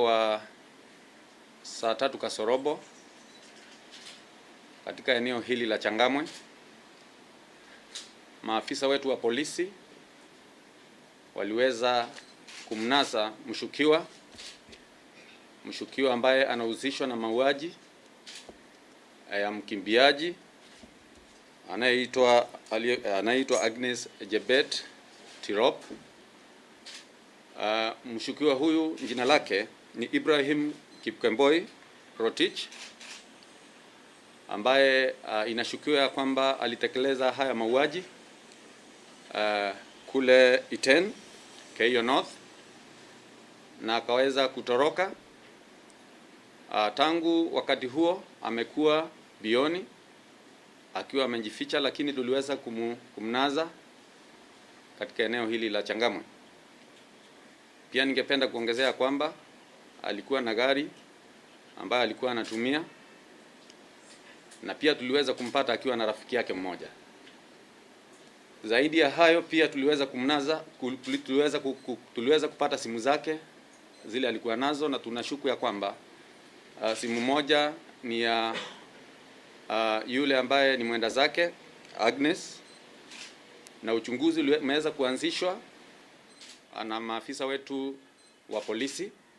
Wa saa 3 kasorobo katika eneo hili la Changamwe, maafisa wetu wa polisi waliweza kumnasa mshukiwa ambaye anahusishwa na mauaji ya mkimbiaji anayeitwa Agnes Jebet Tirop. Mshukiwa huyu jina lake ni Ibrahim Kipkemboi Rotich, ambaye inashukiwa kwamba alitekeleza haya mauaji kule Iten, Keyo North, na akaweza kutoroka. Tangu wakati huo amekuwa bioni akiwa amejificha, lakini tuliweza kumnaza katika eneo hili la Changamwe. Pia ningependa kuongezea kwamba alikuwa na gari ambayo alikuwa anatumia, na pia tuliweza kumpata akiwa na rafiki yake mmoja. Zaidi ya hayo, pia tuliweza kumnaza, tuliweza kupata simu zake zile alikuwa nazo, na tunashuku ya kwamba simu moja ni ya yule ambaye ni mwenda zake Agnes, na uchunguzi umeweza kuanzishwa na maafisa wetu wa polisi